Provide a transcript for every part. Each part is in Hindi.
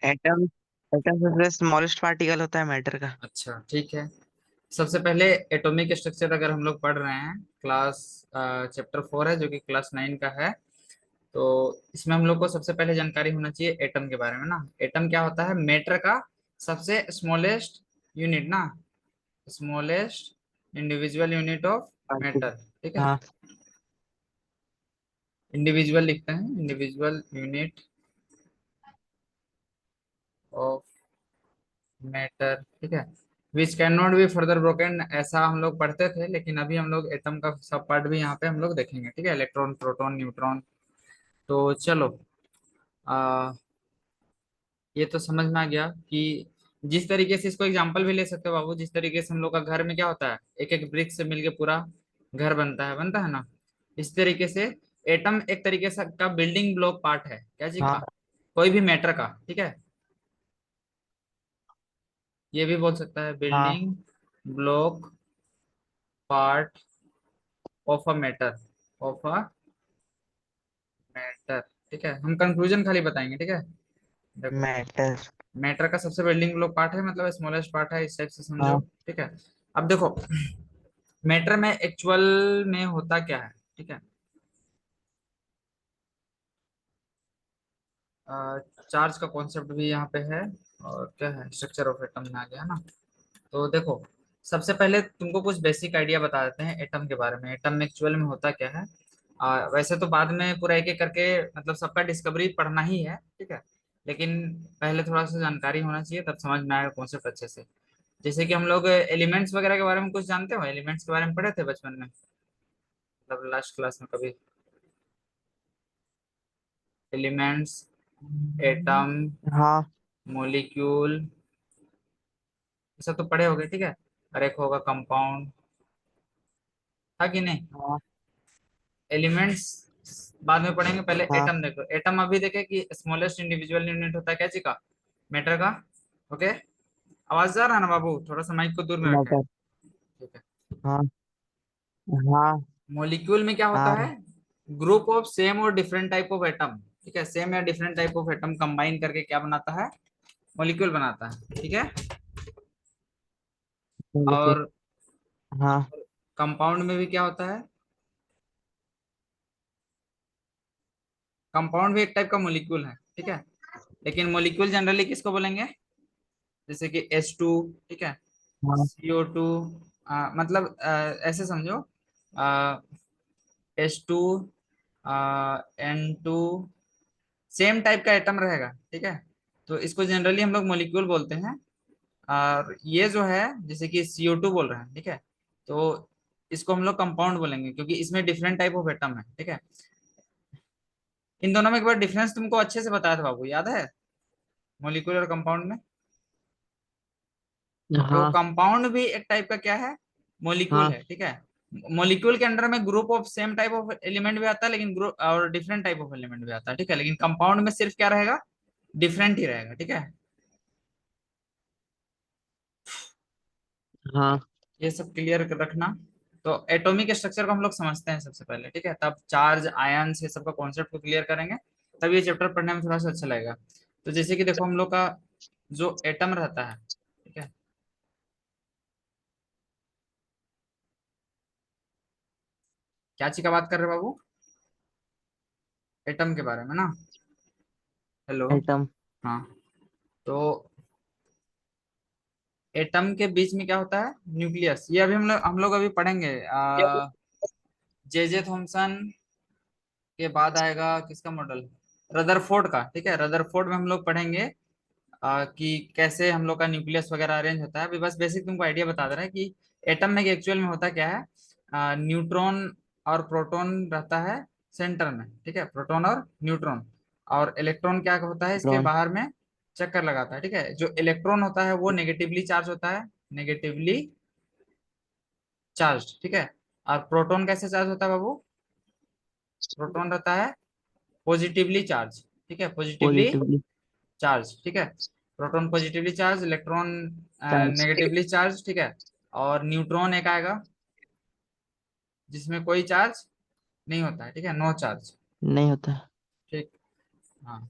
एटम एटम सबसे स्मॉलेस्ट पार्टिकल होता है मैटर का। अच्छा ठीक है। सबसे पहले एटॉमिक स्ट्रक्चर अगर हम लोग पढ़ रहे हैं, क्लास चैप्टर 4 है जो कि क्लास 9 का है। तो इसमें हम लोग को सबसे पहले जानकारी होना चाहिए एटम के बारे में ना। एटम क्या होता है? मैटर का सबसे स्मॉलेस्ट यूनिट ना, smallest individual unit of particle. Matter. ठीक है, हाँ। इंडिविजुअल लिखते हैं, इंडिविजुअल यूनिट ऑफ मैटर। ठीक है, which can not be further broken, ऐसा हम लोग पढ़ते थे, लेकिन अभी हम लोग एटम का सब पार्ट भी यहाँ पे हम लोग देखेंगे। ठीक है, इलेक्ट्रॉन, प्रोटॉन, न्यूट्रॉन। तो चलो, आ, ये तो समझ में आ गया कि जिस तरीके से इसको एग्जांपल भी ले सकते हो बाबू, जिस तरीके से हम लोग का घर में क्या होता है, एक एक ब्रिक से मिलके पूरा घर बनता है ना। इस तरीके से एटम एक तरीके से का बिल्डिंग ब्लॉक पार्ट है, क्या जी हाँ। का, कोई भी मैटर का। ठीक है, ये भी बोल सकता है हाँ। Building block part of a matter, of a matter. ठीक है, हम कंक्लूजन खाली बताएंगे। ठीक है, देखो, मैटर। मैटर का सबसे बिल्डिंग ब्लॉक पार्ट है, मतलब स्मॉलेस्ट पार्ट है, इस टाइप से समझो। हाँ। ठीक है, अब देखो मैटर में एक्चुअल में होता क्या है। ठीक है, चार्ज का कॉन्सेप्ट भी यहाँ पे है, और क्या है, स्ट्रक्चर ऑफ एटम में आ गया ना। तो देखो, सबसे पहले तुमको कुछ बेसिक आइडिया बता देते हैं एटम के बारे में, एटम में एक्चुअल में होता क्या है। वैसे तो बाद में पूरा एक एक करके मतलब सबका डिस्कवरी पढ़ना ही है। ठीक है, लेकिन पहले थोड़ा सा जानकारी होना चाहिए, तब समझ में आएगा कॉन्सेप्ट अच्छे से। जैसे कि हम लोग एलिमेंट्स वगैरह के बारे में कुछ जानते हो, एलिमेंट्स के बारे में पढ़े थे बचपन में, मतलब लास्ट क्लास में कभी, एलिमेंट्स, एटम, हाँ। मॉलिक्यूल, ये सब तो पढ़े होगे। ठीक है, और एक होगा कंपाउंड, था कि नहीं? हाँ। एलिमेंट्स बाद में पढ़ेंगे, पहले हाँ। एटम देखो। एटम अभी देखे कि स्मॉलेस्ट इंडिविजुअल यूनिट होता है क्या चीज का, मैटर का। ओके, आवाज जा रहा है ना बाबू? थोड़ा सा माइक को दूर में रखें। मैटर। ठीक है, हाँ। हाँ। मॉलिक्यूल में क्या होता है? हाँ। ग्रुप ऑफ सेम और डिफरेंट टाइप ऑफ एटम। ठीक है, सेम या different type of atom combine करके क्या बनाता है? मॉलिक्यूल बनाता है। ठीक है, बिल्कुल। और हाँ। कंपाउंड में भी क्या होता है? कंपाउंड भी एक टाइप का मॉलिक्यूल है। ठीक है, लेकिन मॉलिक्यूल जनरली किसको बोलेंगे? जैसे कि H2। ठीक है, हाँ। CO2, मतलब ऐसे समझो, H2, N2, सेम टाइप का एटम रहेगा। ठीक है, तो इसको जनरली हम लोग मॉलिक्यूल बोलते हैं। और ये जो है, जैसे कि CO2 बोल रहे हैं, ठीक है, तो इसको हम लोग कंपाउंड बोलेंगे, क्योंकि इसमें डिफरेंट टाइप ऑफ एटम है। ठीक है, इन दोनों में एक बार डिफरेंस तुमको अच्छे से बताया था बाबू, याद है? मॉलिक्यूल और कंपाउंड में। तो हाँ। कंपाउंड भी एक टाइप का क्या है? मॉलिक्यूल हाँ। है। ठीक है, मॉलिक्यूल के अंडर में group of same type of element भी आता है, लेकिन ग्रुप और डिफरेंट टाइप ऑफ एलिमेंट भी आता है। ठीक है, लेकिन कंपाउंड में सिर्फ क्या रहेगा? डिफरेंट ही रहेगा। ठीक है, हाँ। ये सब क्लियर रखना। तो एटॉमिक स्ट्रक्चर को हम लोग समझते हैं सबसे पहले। ठीक है, तब चार्ज, आयन्स, ये सब का कॉन्सेप्ट को क्लियर करेंगे, तब ये चैप्टर पढ़ने में थोड़ा सा अच्छा लगेगा। तो जैसे कि देखो, हम लोग का जो एटम रहता है, ठीक है, क्या चीज का बात कर रहे हैं बाबू? एटम के बारे में ना। हेलो। एटम। हाँ, तो एटम के बीच में क्या होता है? न्यूक्लियस। ये अभी हम लोग अभी पढ़ेंगे। जे थॉमसन के बाद आएगा किसका मॉडल? रदरफोर्ड का। ठीक है, रदरफोर्ड में हम लोग पढ़ेंगे कि कैसे हम लोग का न्यूक्लियस वगैरह अरेंज होता है। अभी बस बेसिक तुमको आइडिया बता दे रहा है कि एटम में एक्चुअल में होता क्या है। न्यूट्रॉन और प्रोटॉन रहता है सेंटर में। ठीक है, प्रोटॉन और न्यूट्रॉन। और इलेक्ट्रॉन क्या होता है इसके ड्रॉन। बाहर में? चक्कर लगाता है। ठीक है, जो इलेक्ट्रॉन होता है वो नेगेटिवली चार्ज होता है, नेगेटिवली चार्ज। ठीक है, और प्रोटॉन कैसे चार्ज होता है बाबू? प्रोटॉन रहता है पॉजिटिवली चार्ज। ठीक है, पॉजिटिवली पॉजिटिवली चार्ज। ठीक है, proton positively charge, electron charge. Negatively charge. ठीक है, और न्यूट्रॉन एक आएगा जिसमें कोई चार्ज नहीं होता है। ठीक है, नो चार्ज। नहीं होता। ठीक, हाँ।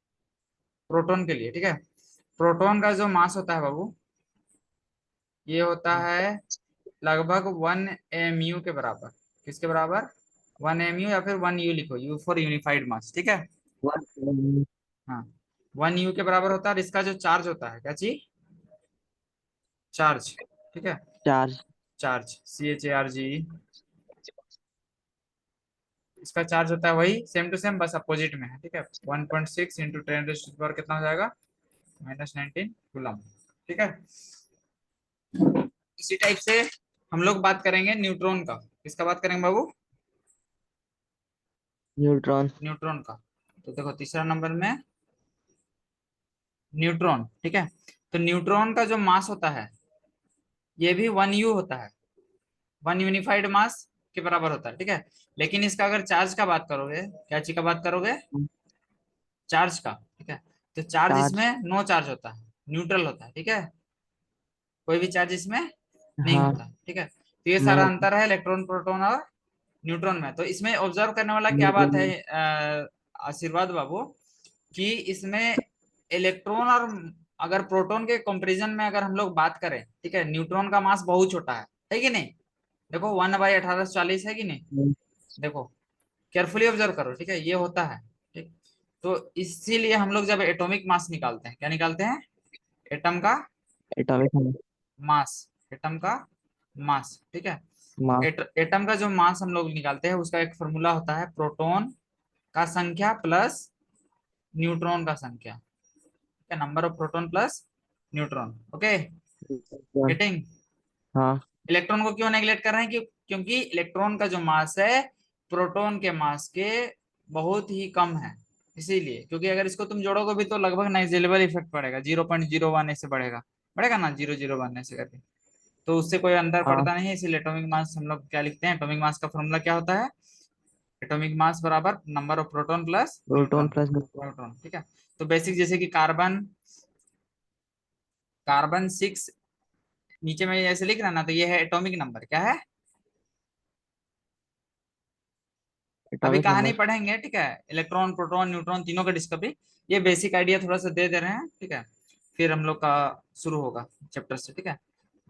प्रोटॉन के लिए, ठीक है। प्रोटॉन का जो मास होता है बाबू, ये होता है लगभग 1 mu के बराबर। किसके बराबर? 1 mu, या फिर 1 u लिखो, यू फॉर यूनिफाइड मास, ठीक है। वन हाँ, 1 u के बराबर होता है। और इसका जो चार्ज होता है, क्या चीज? चार्ज, ठीक है। चार्ज। Charge, CHARGE। इसका चार्ज होता है वही सेम टू सेम, बस अपोजिट में है, ठीक है। 1.6 इंटू 10 कितना हो जाएगा? -19 कूलम, ठीक है। इसी टाइप से हम लोग बात करेंगे न्यूट्रॉन का। किसका बात करेंगे बाबू? न्यूट्रॉन। न्यूट्रॉन का। तो देखो तीसरा नंबर में न्यूट्रॉन, ठीक है। तो न्यूट्रॉन का जो मास होता है, ये भी 1 u होता है। 1 यूनिफाइड मास के बराबर होता है, ठीक है। लेकिन इसका अगर चार्ज का बात करोगे, क्या चीज का बात करोगे? चार्ज का, ठीक है। तो चार्ज चार्ज। इसमें नो चार्ज होता है, न्यूट्रल होता है, ठीक है। कोई भी चार्ज इसमें नहीं हाँ। होता, ठीक है। तो ये नहीं सारा होता। अंतर है इलेक्ट्रॉन प्रोटॉन और न्यूट्रॉन में। तो इसमें ऑब्जर्व करने वाला क्या बात न्यूट्रॉन है में। आशीर्वाद बाबू, कि इसमें इलेक्ट्रॉन और अगर प्रोटॉन के कंपैरिजन में अगर हम लोग बात करें, ठीक है, न्यूट्रॉन का मास बहुत छोटा है कि नहीं? देखो 1/1840 है कि नहीं? देखो, केयरफुली ऑब्जर्व करो, ठीक है, ये होता है, ठीक। तो इसीलिए हम लोग जब एटॉमिक मास निकालते हैं, क्या निकालते हैं? एटम का एटॉमिक मास। एटम का मास, ठीक है। तो मास। एटम का जो मास हम लोग निकालते हैं, उसका एक फॉर्मूला होता है, प्रोटॉन का संख्या प्लस न्यूट्रॉन का संख्या, ठीक है। Number of proton plus neutron, okay. Getting? हाँ। इलेक्ट्रॉन को क्यों नेगलेक्ट कर रहे हैं? क्योंकि इलेक्ट्रॉन का जो मास है प्रोटॉन के मास के बहुत ही कम है, इसीलिए। क्योंकि अगर इसको तुम जोड़ोगे भी तो लगभग नेग्लिजिबल इफेक्ट पड़ेगा, 0.01 ऐसे बढ़ेगा, बढ़ेगा ना, 001 ऐसे करके। तो उससे कोई अंतर हाँ। पड़ता नहीं है, इसीलिए एटॉमिक मास हम लोग क्या लिखते हैं? एटॉमिक मास का फॉर्मूला क्या होता है? एटॉमिक मास बराबर number of proton plus proton neutron. Plus neutron. Neutron, ठीक है। तो बेसिक जैसे कि कार्बन, कार्बन 6, नीचे में ऐसे लिख रहा ना, तो ये है एटॉमिक नंबर, क्या है? अभी एटॉमिक कहानी नंबर। पढ़ेंगे, ठीक है, इलेक्ट्रॉन प्रोटॉन न्यूट्रॉन तीनों का डिस्कवरी। ये बेसिक आइडिया थोड़ा सा दे दे रहे हैं, ठीक है। फिर हम लोग का शुरू होगा चैप्टर से, ठीक है।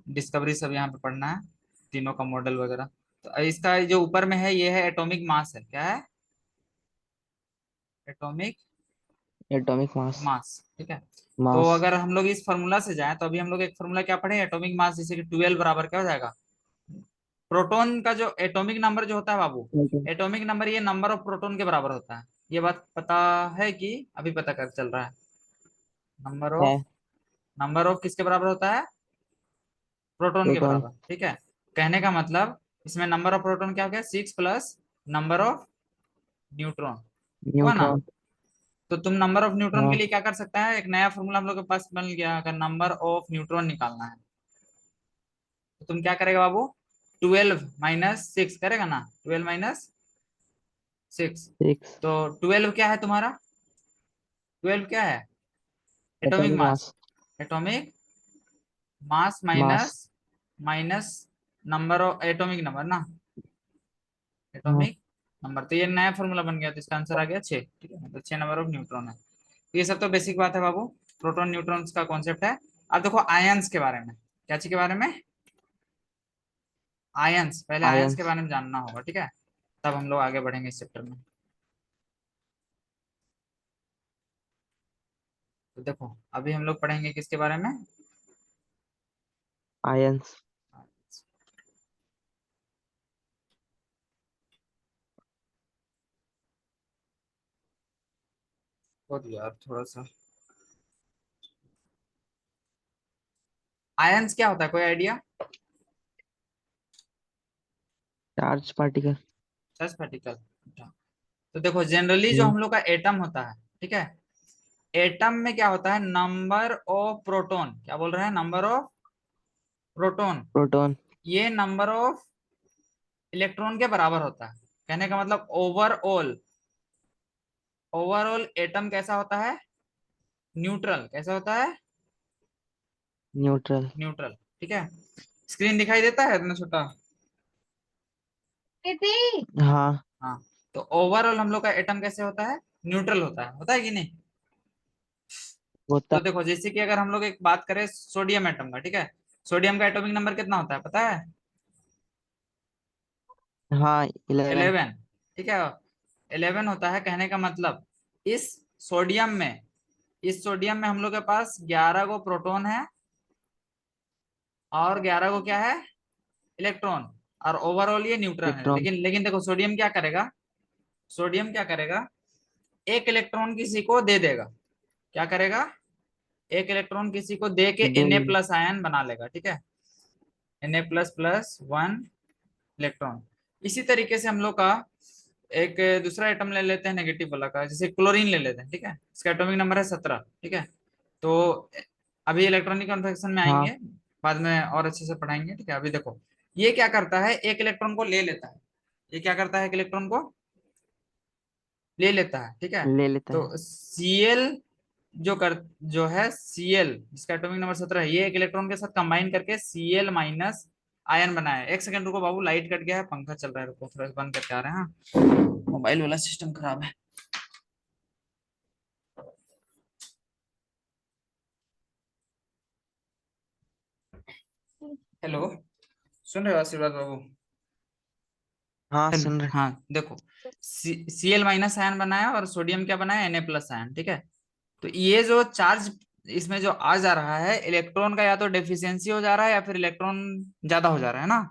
डिस्कवरी सब यहाँ पे पढ़ना है, तीनों का मॉडल वगैरह। तो इसका जो ऊपर में है, ये है एटॉमिक मास, है क्या है? Atomic atomic mass. मास, ठीक है। तो मास। अगर हम लोग इस फॉर्मूला से जाएं, तो अभी हम लोग एक फॉर्मूला क्या पढ़े? एटॉमिक मास, जैसे कि 12 बराबर क्या हो जाएगा? प्रोटॉन का जो एटॉमिक नंबर जो होता है बाबू, एटॉमिक नंबर ये नंबर ऑफ प्रोटॉन के बराबर होता है। ये बात पता है कि अभी पता कर चल रहा है? नंबर है। ऑफ, नंबर ऑफ किसके बराबर होता है? प्रोटॉन के प्रोटॉन। बराबर, ठीक है। कहने का मतलब इसमें नंबर ऑफ प्रोटॉन क्या हो गया? 6 प्लस नंबर ऑफ न्यूट्रॉन, हुआ ना? न्यूट्रॉन। तो तुम नंबर ऑफ न्यूट्रॉन के हाँ। लिए क्या कर सकता है? एक नया फॉर्मूला हम लोग के पास बन गया, अगर नंबर ऑफ न्यूट्रॉन निकालना है, तो तुम क्या करेगा बाबू? 12 - 6 करेगा ना, 12 - 6। 6। तो 12 क्या है तुम्हारा? 12 क्या है? Atomic atomic mass. Mass. Atomic mass mass. Minus, minus number of atomic number ना, हाँ। Atomic number. तो ये नया फॉर्मूला बन गया, तो इसका आंसर आ गया 6, ठीक है। मतलब 6 नंबर ऑफ न्यूट्रॉन है। तो ये सब तो बेसिक बात है बाबू, प्रोटॉन न्यूट्रॉन्स का कॉन्सेप्ट है। अब देखो आयंस के बारे में, क्या चीज के बारे में? आयंस, पहले आयंस के आयंस। बारे में जानना होगा, ठीक है। तब हम लोग आगे बढ़ेंगे इस चैप्टर में। तो देखो अभी हम लोग पढ़ेंगे किसके बारे में। आयंस। बहुत यार थोड़ा सा, आयंस क्या होता है, कोई idea. Charge particle. Charge particle. तो देखो जनरली जो हम्म। हम लोग का एटम होता है, ठीक है, एटम में क्या होता है, नंबर ऑफ प्रोटॉन, क्या बोल रहे हैं, नंबर ऑफ प्रोटॉन, प्रोटॉन। ये नंबर ऑफ इलेक्ट्रॉन के बराबर होता है। कहने का मतलब ओवरऑल, ओवरऑल एटम कैसा होता है, न्यूट्रल, कैसा होता है, न्यूट्रल। न्यूट्रल। ठीक है, स्क्रीन दिखाई देता है इतना छोटा। हाँ। हाँ, तो ओवरऑल हम लोग का एटम कैसे होता है, न्यूट्रल होता है कि नहीं। होता। तो देखो जैसे कि अगर हम लोग एक बात करें सोडियम एटम का, ठीक है, सोडियम का एटॉमिक नंबर कितना होता है पता है, हाँ, 11। 11। ठीक है, 11 होता है। कहने का मतलब इस सोडियम में, इस सोडियम में हम लोग के पास 11 गो प्रोटॉन है और 11 गो क्या है, इलेक्ट्रॉन। और ओवरऑल ये न्यूट्रल है। इलेक्ट्रॉन। लेकिन देखो सोडियम क्या करेगा, सोडियम क्या करेगा, एक इलेक्ट्रॉन किसी को दे देगा, क्या करेगा, एक इलेक्ट्रॉन किसी को दे के दे। Na प्लस आयन बना लेगा। ठीक है, Na प्लस प्लस 1 इलेक्ट्रॉन। इसी तरीके से हम लोग का एक दूसरा एटम ले लेते हैं नेगेटिव वाला का, जैसे क्लोरीन ले लेते हैं। ठीक है, इसका एटॉमिक नंबर है 17। ठीक है, तो अभी इलेक्ट्रॉनिक कॉन्फ़िगरेशन में हाँ। आएंगे, बाद में और अच्छे से पढ़ाएंगे। ठीक है, अभी देखो ये क्या करता है, एक इलेक्ट्रॉन को ले लेता है, ये क्या करता है, एक इलेक्ट्रॉन को ले लेता है। ठीक है, ले लेता तो है। Cl जो है Cl, जिसका एटॉमिक नंबर 17 है, ये एक इलेक्ट्रॉन के साथ कंबाइन करके Cl माइनस आयन बनाया। एक सेकंड रुको बाबू, लाइट कट गया है, पंखा चल रहा है, रुको थोड़ा बंद करके आ रहे हैं। हाँ, मोबाइल वाला सिस्टम खराब है। हेलो, सुन रहे हो आशीर्वाद बाबू। हाँ, हेलो, सुन रहे। हाँ देखो, Cl माइनस आयन बनाया और सोडियम क्या बनाया, Na प्लस आयन। ठीक है, तो ये जो चार्ज इसमें जो आ जा रहा है, इलेक्ट्रॉन का या तो डेफिशिएंसी हो जा रहा है या फिर इलेक्ट्रॉन ज्यादा हो जा रहा है ना।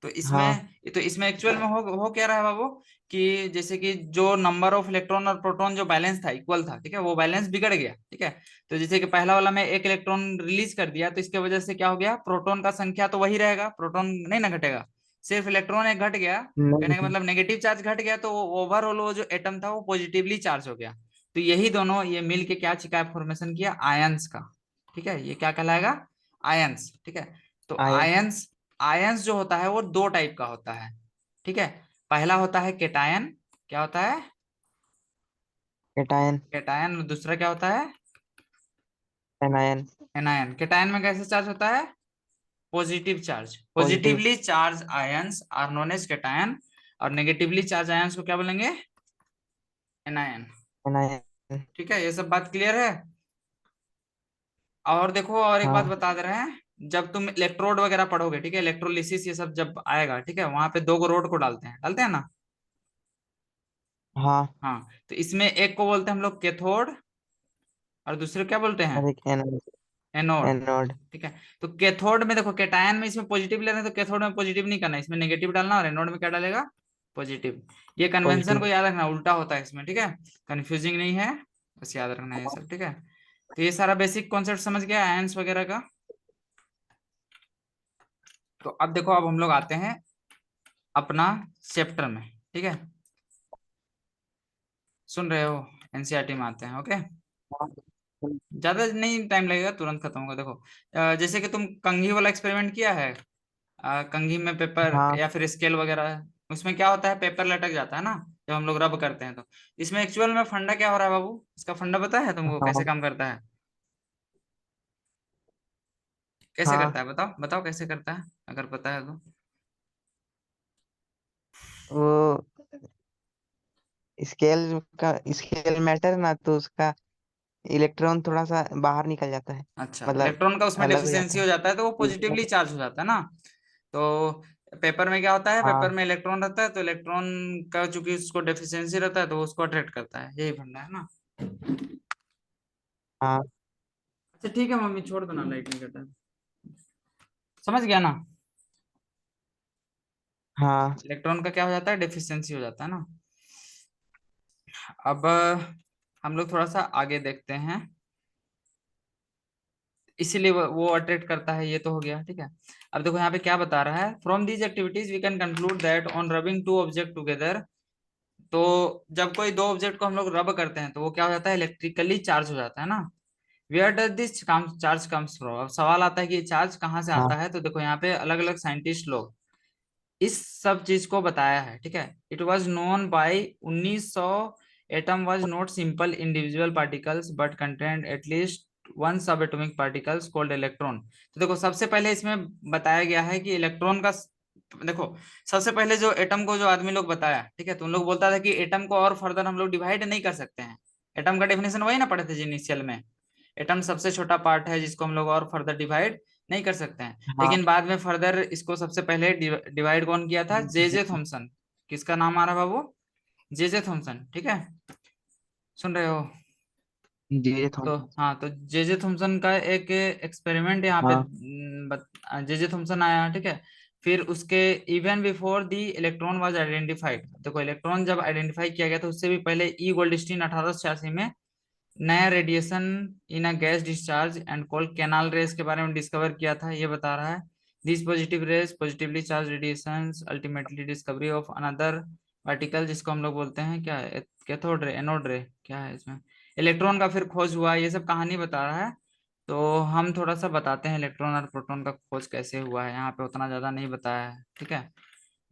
तो हाँ। इसमें एक्चुअल में हो क्या रहा है बाबू, कि जैसे कि जो नंबर ऑफ इलेक्ट्रॉन और प्रोटॉन जो बैलेंस था, इक्वल था, ठीक है, वो बैलेंस बिगड़ गया। ठीक है, तो जैसे कि पहला वाला में एक इलेक्ट्रॉन रिलीज कर दिया, तो इसके वजह से क्या हो गया, प्रोटॉन का संख्या तो वही रहेगा, प्रोटॉन नहीं ना घटेगा, सिर्फ इलेक्ट्रॉन एक घट गया। कहने का नहीं। मतलब नेगेटिव चार्ज घट गया, तो ओवरऑल वो जो एटम था वो पॉजिटिवली चार्ज हो गया। तो यही दोनों ये मिल के क्या चिका फॉर्मेशन किया, आयंस का। ठीक है, ये क्या कहलाएगा, आयंस। ठीक है, तो आयन। आयंस, आयंस जो होता है वो दो टाइप का होता है। ठीक है, पहला होता है केटायन, क्या होता है, कैटायन। केटायन। और दूसरा क्या होता है, एनायन। एनायन। केटायन में कैसे चार्ज होता है, positive charge, positive. Positively charge ions are known as cation. और नेगेटिवली चार्ज आयंस को क्या बोलेंगे, एनायन। एनायन। ठीक है, ये सब बात क्लियर है। और देखो और एक बात हाँ। बता दे रहे हैं, जब तुम इलेक्ट्रोड वगैरह पढ़ोगे, ठीक है, इलेक्ट्रोलिसिस ये सब जब आएगा, ठीक है, वहां पे दो गो रोड को डालते हैं ना। हाँ। हाँ, तो इसमें एक को बोलते हैं हम लोग कैथोड और दूसरे को क्या बोलते हैं, और एक एनोड। एनोड। एनोड। ठीक है, तो कैथोड में देखो, कैटायन में इसमें पॉजिटिव ले रहे हैं तो कैथोड में पॉजिटिव नहीं करना, इसमें नेगेटिव डालना, और एनोड में क्या डालेगा, पॉजिटिव। ये कन्वेंशन पॉजिटिव। को याद रखना, उल्टा होता है इसमें। ठीक है, कंफ्यूजिंग नहीं है, बस याद रखना है ये सब। ठीक है, तो ये सारा बेसिक कॉन्सेप्ट समझ गया आयंस वगैरह का। तो अब देखो, अब हम लोग आते हैं अपना चैप्टर में। ठीक है, सुन रहे हो, एनसीईआरटी में आते हैं। ओके, ज्यादा नहीं टाइम लगेगा, तुरंत खत्म होगा। देखो जैसे कि तुम कंघी वाला एक्सपेरिमेंट किया है, कंघी में पेपर हाँ। या फिर स्केल वगैरह, उसमें क्या होता है, पेपर लटक जाता है ना जब हम लोग रब करते हैं। तो इसमें एक्चुअल में फंडा क्या हो रहा है बाबू, इसका फंडा पता है तुमको, कैसे हाँ। काम करता है, कैसे करता हाँ। है, बताओ बताओ कैसे करता है, अगर पता है तो। वो स्केल का स्केल मैटर ना, तो उसका इलेक्ट्रॉन थोड़ा सा बाहर निकल जाता है। अच्छा, मतलब इलेक्ट्रॉन का उसमें अलग हो जाता डेफिशिएंसी हो है। जाता है तो वो पॉजिटिवली चार्ज हो जाता है ना। तो पेपर में क्या होता है, पेपर हाँ में इलेक्ट्रॉन रहता है, तो इलेक्ट्रॉन का चूंकि उसको डेफिशिएंसी रहता है तो वो उसको अट्रैक्ट करता है, यही फंडा है ना। हाँ अच्छा ठीक है मम्मी, छोड़ दो ना, लाइट नहीं कटा। समझ गया ना। हाँ इलेक्ट्रॉन का क्या हो जाता है, डेफिशिएंसी हो जाता है ना। अब हम लोग थोड़ा सा आगे देखते हैं, इसीलिए वो अट्रैक्ट करता है, ये तो हो गया ठीक है। अब देखो यहाँ पे क्या बता रहा है, from these activities we can conclude that on rubbing two object together. तो जब कोई दो ऑब्जेक्ट को हम लोग रब करते हैं तो वो क्या हो जाता है, इलेक्ट्रिकली चार्ज हो जाता है ना। Where does this charge comes from, अब सवाल आता है कि ये चार्ज कहाँ से हाँ आता है। तो देखो यहाँ पे अलग अलग साइंटिस्ट लोग इस सब चीज को बताया है, ठीक है। It was known by 1900, atom was not simple individual particles but content at least one सब एटॉमिक पार्टिकल्स कॉल्ड इलेक्ट्रॉन। तो देखो सबसे पहले इसमें बताया गया है कि इलेक्ट्रॉन का, देखो सबसे पहले जो एटम को जो आदमी लोग बताया, ठीक है, तो उन लोग बोलता था कि एटम को और फर्दर हम लोग डिवाइड नहीं कर सकते हैं। एटम का डेफिनेशन वही ना पढ़े थे जी इनिशियल में। एटम सबसे छोटा पार्ट है जिसको हम लोग और फर्दर डिवाइड नहीं कर सकते हैं। हाँ। लेकिन बाद में फर्दर इसको सबसे पहले डिवाइड कौन किया था, जे जे थॉमसन। किसका नाम आ रहा है बाबू, जे जे थॉमसन, ठीक है, सुन रहे हो। जी तो थॉमस। हाँ, तो जे जे थॉमसन का एक एक्सपेरिमेंट यहाँ पे हाँ जे जे थॉमसन आया, ठीक है। फिर उसके even before the electron was identified, देखो इलेक्ट्रॉन जब आइडेंटिफाई किया गया तो उससे भी पहले ई गोल्डस्टीन 1886 में नया radiation in a gas discharge and called canal rays के बारे में डिस्कवर किया था, ये बता रहा है। This positive rays positively charge radiations ultimately discovery of another particle जिसको हम लोग बोलते हैं क्या है, कैथोड रे, एनोड रे, क्या है इसमें, इलेक्ट्रॉन का फिर खोज हुआ, ये सब कहानी बता रहा है। तो हम थोड़ा सा बताते हैं इलेक्ट्रॉन और प्रोटॉन का खोज कैसे हुआ है, यहाँ पे उतना ज्यादा नहीं बताया है, ठीक है।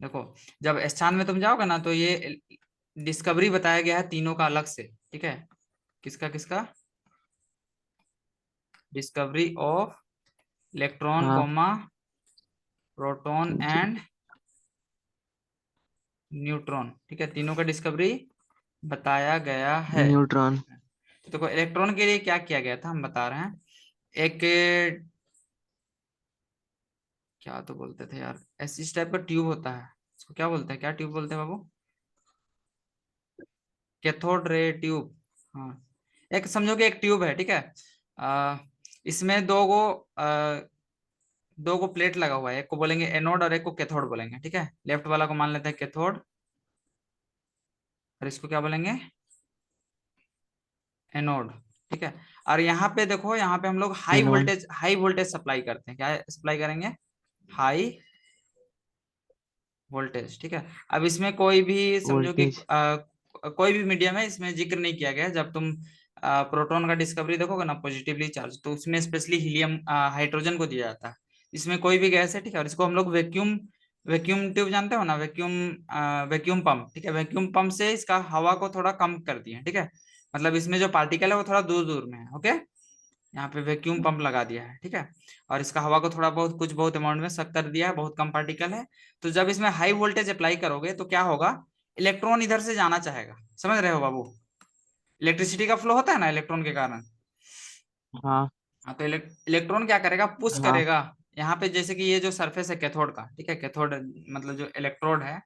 देखो जब स्थान में तुम जाओगे ना तो ये डिस्कवरी बताया गया है तीनों का अलग से, ठीक है। किसका किसका, डिस्कवरी ऑफ इलेक्ट्रॉन हाँ। कोमा प्रोटॉन एंड न्यूट्रॉन, ठीक है, तीनों का डिस्कवरी बताया गया है। न्यूट्रॉन। तो देखो इलेक्ट्रॉन के लिए क्या किया गया था हम बता रहे हैं। एक क्या तो बोलते थे यार, ऐसी इस टाइप का ट्यूब होता है, इसको क्या बोलते हैं, क्या ट्यूब बोलते हैं बाबू, कैथोड रे ट्यूब। हाँ, एक समझो कि एक ट्यूब है, ठीक है। इसमें दो को प्लेट लगा हुआ है, एक को बोलेंगे एनोड और एक को कैथोड बोलेंगे, ठीक है। लेफ्ट वाला को मान लेते हैं कैथोड और इसको क्या बोलेंगे, एनोड, ठीक है। और यहाँ पे देखो, यहाँ पे हम लोग एनोड। हाई वोल्टेज सप्लाई करते हैं, क्या सप्लाई करेंगे, हाई वोल्टेज, ठीक है। अब इसमें कोई भी समझो कि वोल्टेज। कोई भी मीडियम है, इसमें जिक्र नहीं किया गया है। जब तुम प्रोटॉन का डिस्कवरी देखोगे ना पॉजिटिवली चार्ज, तो उसमें स्पेशली हीलियम हाइड्रोजन को दिया जाता है। इसमें कोई भी गैस है, ठीक है, और इसको हम लोग वैक्यूम, वैक्यूम ट्यूब जानते हो ना, वैक्यूम वैक्यूम पंप, ठीक है, वैक्यूम पंप से इसका हवा को थोड़ा कम कर दिया, ठीक है। मतलब इसमें जो पार्टिकल है वो थोड़ा दूर दूर में है, ओके। यहाँ पे वैक्यूम पंप लगा दिया है, ठीक है। और इसका हवा को थोड़ा बहुत कुछ बहुत अमाउंट में सक कर दिया है, बहुत कम पार्टिकल है। तो जब इसमें हाई वोल्टेज अप्लाई करोगे तो क्या होगा, इलेक्ट्रॉन इधर से जाना चाहेगा, समझ रहे हो बाबू। इलेक्ट्रिसिटी का फ्लो होता है ना इलेक्ट्रॉन के कारण। हाँ हाँ, तो इलेक्ट्रॉन क्या करेगा, पुश हाँ करेगा। यहाँ पे जैसे कि ये जो सरफेस है कैथोड का, ठीक है, कैथोड मतलब जो इलेक्ट्रोड है,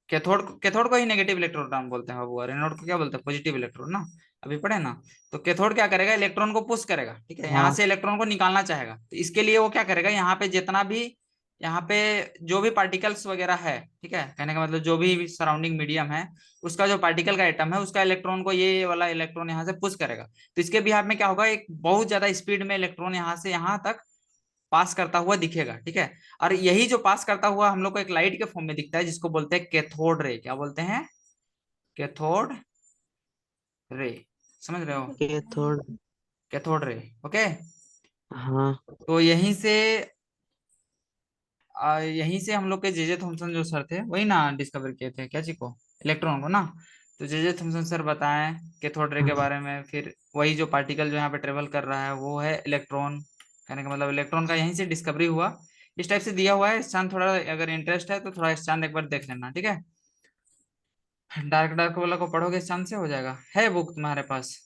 कैथोड, कैथोड को ही नेगेटिव इलेक्ट्रोड हम बोलते हैं बाबू, और एनोड को क्या बोलते हैं, पॉजिटिव इलेक्ट्रोड ना, अभी पढ़े ना। तो कैथोड क्या करेगा, इलेक्ट्रॉन को पुश करेगा, ठीक है, यहाँ हाँ से इलेक्ट्रॉन को निकालना चाहेगा। तो इसके लिए वो क्या करेगा, यहाँ पे जितना भी, यहाँ पे जो भी पार्टिकल्स वगैरह है, ठीक है, कहने का मतलब जो भी सराउंडिंग मीडियम है, उसका जो पार्टिकल का एटम है उसका इलेक्ट्रॉन को ये वाला इलेक्ट्रॉन यहाँ से पुश करेगा। तो इसके बिहाफ में क्या होगा, एक बहुत ज्यादा स्पीड में इलेक्ट्रॉन यहाँ से यहाँ तक पास करता हुआ दिखेगा, ठीक है। और यही जो पास करता हुआ हम लोग को एक लाइट के फॉर्म में दिखता है जिसको बोलते हैं कैथोड रे, क्या बोलते हैं, कैथोड रे, समझ रहे हो, कैथोड। Cathode ray, okay. हाँ तो यहीं से हम लोग के जे जे थॉमसन जो सर थे वही ना डिस्कवर किए थे क्या चीज को, इलेक्ट्रॉन को ना। तो जे जे थॉमसन सर बताएं कैथोड रे के हाँ बारे में, फिर वही जो पार्टिकल जो यहाँ पे ट्रेवल कर रहा है वो है इलेक्ट्रॉन, कहने का मतलब इलेक्ट्रॉन का यहीं से डिस्कवरी हुआ। इस टाइप से दिया हुआ है चांद, थोड़ा अगर इंटरेस्ट है तो थोड़ा इस चांद एक बार देख लेना, ठीक है। डार्क डार्क वाला को पढ़ोगे इस चांद से हो जाएगा, है बुक तुम्हारे पास,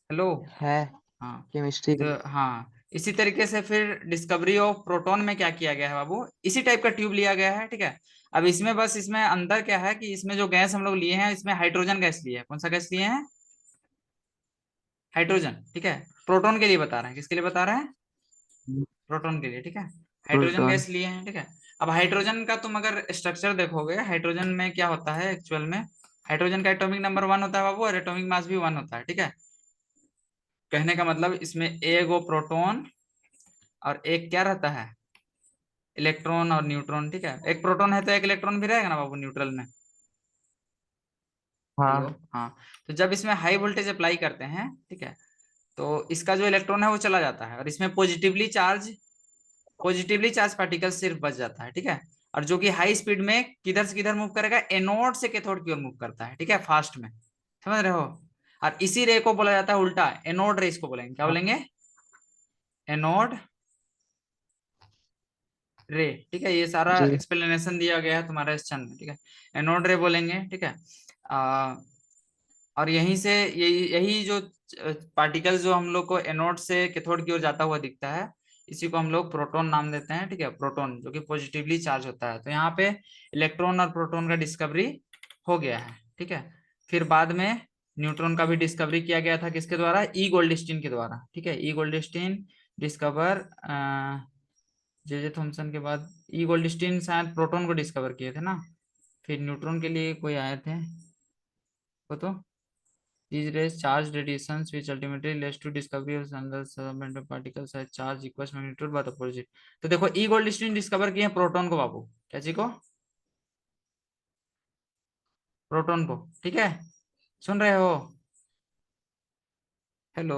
हेलो। है। हाँ, केमिस्ट्री का। तो हाँ, इसी तरीके से फिर डिस्कवरी ऑफ प्रोटॉन में क्या किया गया है बाबू, इसी टाइप का ट्यूब लिया गया है, ठीक है। अब इसमें बस इसमें अंदर क्या है कि इसमें जो गैस हम लोग लिए हैं, इसमें हाइड्रोजन गैस लिए हैं। कौन सा गैस लिए हैं? हाइड्रोजन, ठीक है। प्रोटॉन के लिए बता रहे हैं, किसके लिए बता रहे हैं? प्रोटॉन के लिए, ठीक है। Hydrogen proton. गैस लिए हैं, ठीक है। अब हाइड्रोजन का तुम अगर स्ट्रक्चर देखोगे, हाइड्रोजन में क्या होता है एक्चुअल में, हाइड्रोजन का एटॉमिक नंबर 1 होता है बाबू, और एटॉमिक मास भी 1 होता है, ठीक है। कहने का मतलब इसमें एक वो प्रोटॉन और एक क्या रहता है, इलेक्ट्रॉन और न्यूट्रॉन, ठीक है। एक प्रोटॉन है तो एक इलेक्ट्रॉन भी रहेगा ना बाबू न्यूट्रल में। हेलो, हाँ हाँ। तो जब इसमें हाई वोल्टेज अप्लाई करते हैं, ठीक है, तो इसका जो इलेक्ट्रॉन है वो चला जाता है, और इसमें पॉजिटिवली चार्ज पार्टिकल सिर्फ बच जाता है, ठीक है। और जो कि हाई स्पीड में किधर से किधर मूव करेगा, एनोड से कैथोड की ओर मूव करता है, ठीक है, फास्ट में। समझ रहे हो? और इसी रे को बोला जाता है उल्टा, एनोड रे इसको बोलेंगे, क्या बोलेंगे? एनोड रे, ठीक है। ये सारा जी। एक्सप्लेनेशन दिया गया है तुम्हारे इस चैनल में, ठीक है। एनोड रे बोलेंगे, ठीक है। आ, और यहीं से यही यही जो पार्टिकल जो हम लोग को एनोड से कैथोड की ओर जाता हुआ दिखता है, इसी को हम लोग प्रोटॉन नाम देते हैं, ठीक है। प्रोटॉन जो कि पॉजिटिवली चार्ज होता है। तो यहाँ पे इलेक्ट्रॉन और प्रोटॉन का डिस्कवरी हो गया है, ठीक है। फिर बाद में न्यूट्रॉन का भी डिस्कवरी किया गया था, किसके द्वारा? ई गोल्डस्टीन के द्वारा, ठीक है। ई गोल्डस्टीन डिस्कवर, जे जे थॉमसन के बाद ई गोल्डस्टीन शायद प्रोटॉन को डिस्कवर किए थे ना। फिर न्यूट्रॉन के लिए कोई आए थे, वो तो these rays charged radiations which ultimately leads to discovery of another subatomic particles as charge equals magnitude by the opposite। तो देखो ई गोल्डस्टीन डिस्कवर किए हैं प्रोटॉन को बाबू, क्या चीज को? प्रोटॉन को, ठीक है। सुन रहे हो? हेलो,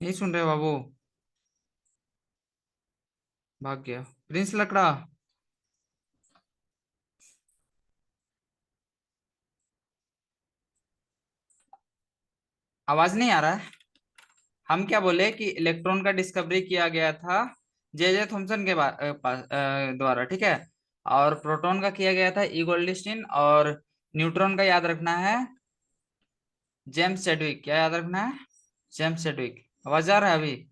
नहीं सुन रहे हो बाबू? भाग गया प्रिंस लकड़ा। आवाज नहीं आ रहा है? हम क्या बोले कि इलेक्ट्रॉन का डिस्कवरी किया गया था जे जे थॉमसन के द्वारा, ठीक है। और प्रोटॉन का किया गया था ई गोल्डस्टीन, और न्यूट्रॉन का याद रखना है जेम्स चैडविक। क्या याद रखना है? James Chadwick. आवाज आ रहा है अभी?